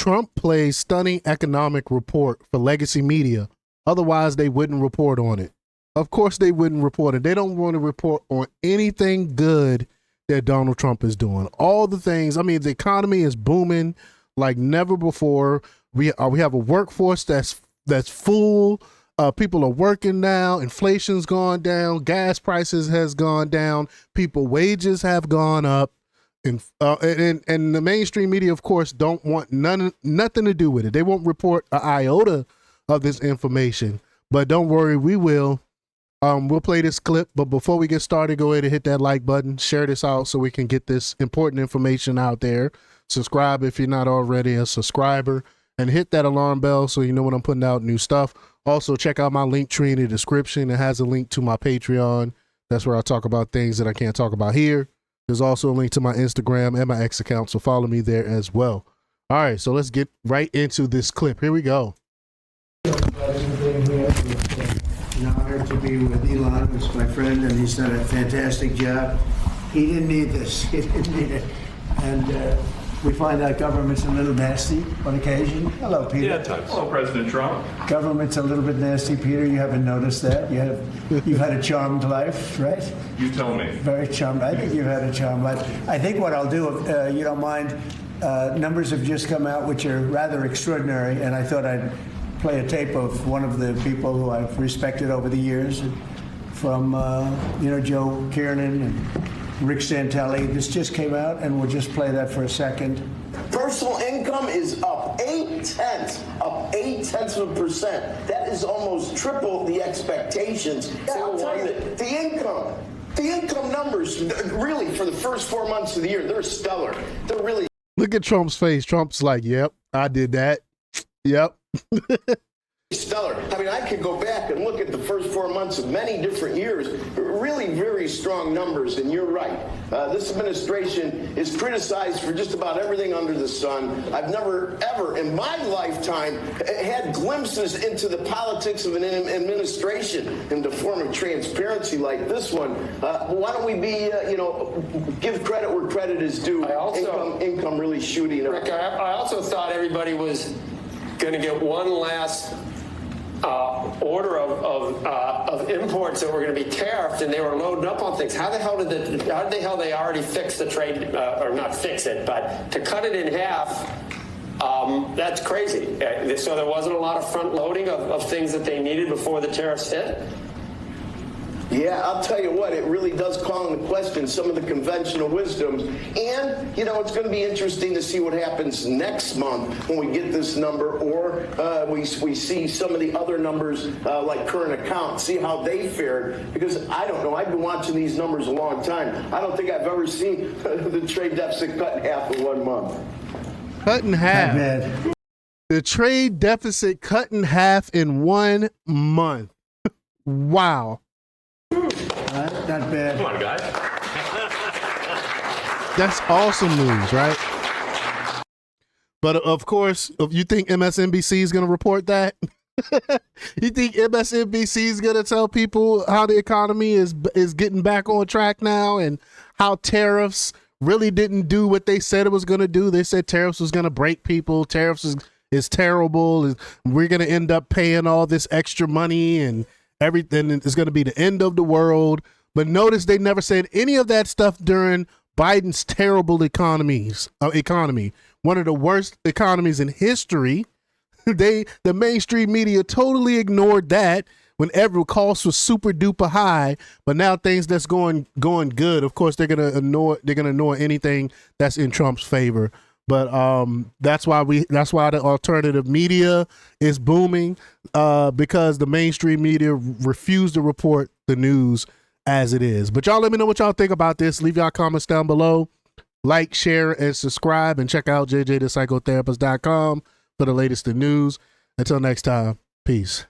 Trump plays stunning economic report for legacy media. Otherwise, they wouldn't report on it. Of course, they wouldn't report it. They don't want to report on anything good that Donald Trump is doing. All the things. I mean, the economy is booming like never before. We have a workforce that's full. People are working now. Inflation's gone down. Gas prices has gone down. People wages have gone up. And the mainstream media, of course, don't want nothing to do with it. They won't report an iota of this information. But don't worry, we will. We'll play this clip, but before we get started, go ahead and hit that like button, share this out so we can get this important information out there. Subscribe if you're not already a subscriber, and hit that alarm bell so you know when I'm putting out new stuff. Also, check out my link tree in the description. It has a link to my Patreon. That's where I talk about things that I can't talk about here. There's also a link to my Instagram and my X account, so follow me there as well. All right, so let's get right into this clip. Here we go. An honor to be with Elon, who's my friend, and he's done a fantastic job. He didn't need this. He didn't need it. And we find out government's a little nasty on occasion. Hello, Peter. Yeah, times. Hello, President Trump. Government's a little bit nasty, Peter. You haven't noticed that. You've had a charmed life, right? You tell me. Very charmed. I think you've had a charmed life. I think what I'll do, if you don't mind, numbers have just come out which are rather extraordinary, and I thought I'd play a tape of one of the people who I've respected over the years, from Joe Kiernan and Rick Santelli. This just came out, and we'll just play that for a second. Personal income is up 0.8%. That is almost triple the expectations. I'll tell you that the income numbers, really, for the first 4 months of the year, they're stellar. They're really. Look at Trump's face. Trump's like, yep, I did that. Yep. Stellar. I mean, I could go back and look at the first 4 months of many different years. Really very strong numbers, and you're right. This administration is criticized for just about everything under the sun. I've never, ever in my lifetime had glimpses into the politics of an administration in the form of transparency like this one. Why don't we be, give credit where credit is due. Income really shooting up. Rick, I also thought everybody was going to get one last order of imports that were going to be tariffed, and they were loading up on things. How the hell they already fix the trade, or not fix it, but to cut it in half? That's crazy. So there wasn't a lot of front loading of things that they needed before the tariffs hit. Yeah, I'll tell you what, it really does call into question some of the conventional wisdoms. And, it's going to be interesting to see what happens next month when we get this number, or we see some of the other numbers like current account, see how they fared. Because I don't know, I've been watching these numbers a long time. I don't think I've ever seen the trade deficit cut in half in 1 month. Cut in half. Not bad. The trade deficit cut in half in 1 month. Wow. Not bad. Come on, guys. That's awesome news, right? But of course, if you think MSNBC is going to report that, you think MSNBC is going to tell people how the economy is getting back on track now, and how tariffs really didn't do what they said it was going to do. They said tariffs was going to break people. Tariffs is terrible. We're going to end up paying all this extra money, and everything is going to be the end of the world. But notice they never said any of that stuff during Biden's terrible economy, one of the worst economies in history. The mainstream media totally ignored that when every cost was super duper high. But now things that's going good, of course, they're gonna ignore anything that's in Trump's favor. But that's why the alternative media is booming, because the mainstream media refuse to report the news as it is. But y'all let me know what y'all think about this. Leave y'all comments down below. Like, share, and subscribe, and check out jjthepsychotherapist.com for the latest in news. Until next time, peace.